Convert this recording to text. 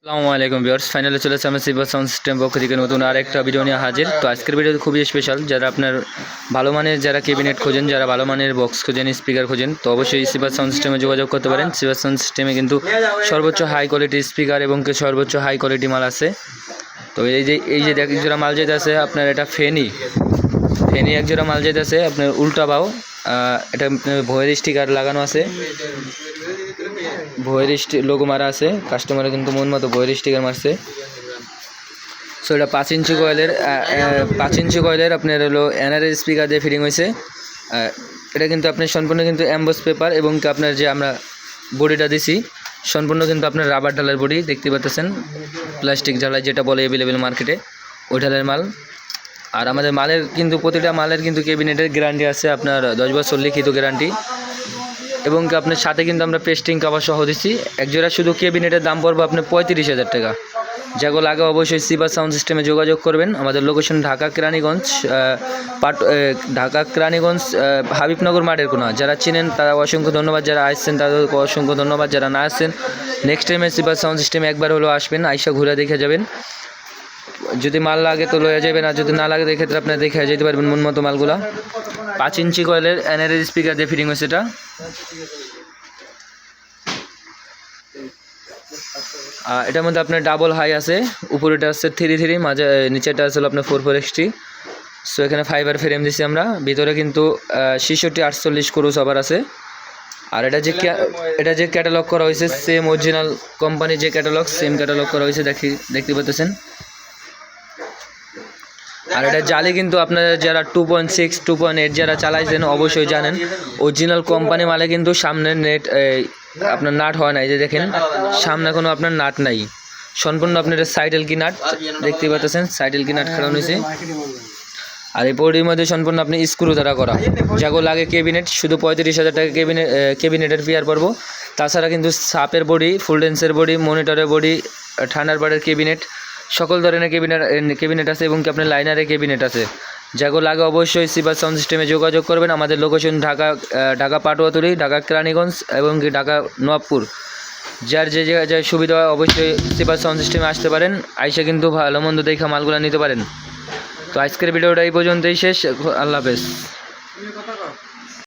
আসসালামু আলাইকুম viewers, finally চলে এসেছে আমরা সিলভার সাউন্ড সিস্টেম পক্ষ থেকে নতুন আর একটা ভিডিও নিয়ে হাজির। তো আজকের ভিডিও খুবই স্পেশাল। যারা আপনার ভালো মানের যারা ক্যাবিনেট খোঁজেন, যারা ভালো মানের বক্স খোঁজেন, স্পিকার খোঁজেন, তো অবশ্যই সিলভার সাউন্ড সিস্টেমে যোগাযোগ করতে পারেন। সিলভার সাউন্ড সিস্টেমে কিন্তু সর্বোচ্চ হাই কোয়ালিটি স্পিকার এবং সর্বোচ্চ হাই কোয়ালিটি মাল আছে। তো এই যে এক জোড়া মাল যেতে আছে আপনার, এটা ফেনি এক জোড়া মাল যেতে আছে আপনার উল্টা বাও। এটা ভয়ের স্টিকার লাগানো আছে, ভয়ের লোগো মারা আছে। কাস্টমারে কিন্তু মন মতো ভয়ের স্টিকার মারছে। সো এটা 5 ইঞ্চি কয়েলের আপনার হলো এনআরএস স্পিকার দিয়ে ফিটিং হয়েছে। এটা কিন্তু আপনার সম্পূর্ণ কিন্তু অ্যাম্বস পেপার এবং আপনার যে আমরা বডিটা দিছি সম্পূর্ণ কিন্তু আপনার রাবার ঢালার বডি দেখতে পাচ্ছেন, প্লাস্টিক ঢালাই যেটা বলে অ্যাভেলেবেল মার্কেটে, ওই ঢালের মাল। আর আমাদের মালের কিন্তু প্রতিটা মালের কিন্তু ক্যাবিনেটের গ্যারান্টি আছে আপনার 10 বছর লিখিত গ্যারান্টি, এবং আপনার সাথে কিন্তু আমরা পেস্টিং কাভার সহ দিচ্ছি। একজোড়া শুধু ক্যাবিনেটের দাম পড়বে আপনার 35,000 টাকা। যেগুলো আগে অবশ্যই সিলভার সাউন্ড সিস্টেমে যোগাযোগ করবেন। আমাদের লোকেশন ঢাকা কেরানীগঞ্জ, হাবিবনগর মাঠের কোনা। যারা চিনেন তারা অসংখ্য ধন্যবাদ, যারা আসছেন তাদেরকে অসংখ্য ধন্যবাদ, যারা না আসছেন নেক্সট টাইমে সিলভার সাউন্ড সিস্টেমে একবার হলো আসবেন, আইসা ঘুরে দেখে যাবেন। যদি মাল লাগে তো লয়ে যাবেন, আর যদি না লাগে সেক্ষেত্রে আপনারা দেখে যেতে পারবেন মন মতো মালগুলা। 5 ইঞ্চি কয়েলের এনআরএস স্পিকার দিয়ে ফিটিং হয়েছে। এটা এটার মধ্যে আপনার ডাবল হাই আছে, উপরেটা আছে 3 মাঝে নিচেটা আছে আপনার 4 XT। সো এখানে ফাইবার ফ্রেম দিচ্ছি আমরা। ভিতরে কিন্তু 66-48 ক্রস ওভার আছে। আর এটা যে ক্যাটালগ করা হয়েছে সেম অরিজিনাল কোম্পানি যে ক্যাটালগ, সেম ক্যাটালগ করা হয়েছে দেখতে পাচ্ছেন। আর এটা জালি কিন্তু আপনারা যারা 2.6 2.8 যারা চালাইছেন অবশ্যই জানেন, অরিজিনাল কোম্পানি মালে কিন্তু সামনে নেট আপনার নাট হয় না। এই যে দেখেন সামনে কোনো আপনার নাট নাই, সম্পূর্ণ আপনার সাইডেল কি নাট দেখতে পাচ্ছেন, সাইডেল কি নাট খেলানো হয়েছে। আর এই বডির মধ্যে সম্পূর্ণ আপনি স্ক্রু দ্বারা করা। যাগো লাগে ক্যাবিনেট শুধু 35,000 টাকা ক্যাবিনেটের পেয়ার পড়বো। তাছাড়া কিন্তু সাপের বডি, ফুল ডেন্সের বডি, মনিটরের বডি, থান্ডারবার্ডের ক্যাবিনেট, সকল ধরনের ক্যাবিনেট আছে এবং কি আপনার লাইনারের ক্যাবিনেট আছে। যাগো লাগে অবশ্যই সিলভার সাউন্ড সিস্টেমে যোগাযোগ করবেন। আমাদের লোকেশন ঢাকা পাটুয়াতুলি, ঢাকা কেরানীগঞ্জ এবং কি ঢাকা নবাবপুর। যার যে জায়গায় যায় সুবিধা হয় অবশ্যই সিলভার সাউন্ড সিস্টেমে আসতে পারেন, আইসা কিন্তু ভালো মন্দ দেখা মালগুলো নিতে পারেন। তো আজকের ভিডিওটা এই পর্যন্তই শেষ। আল্লাহ হাফেজ।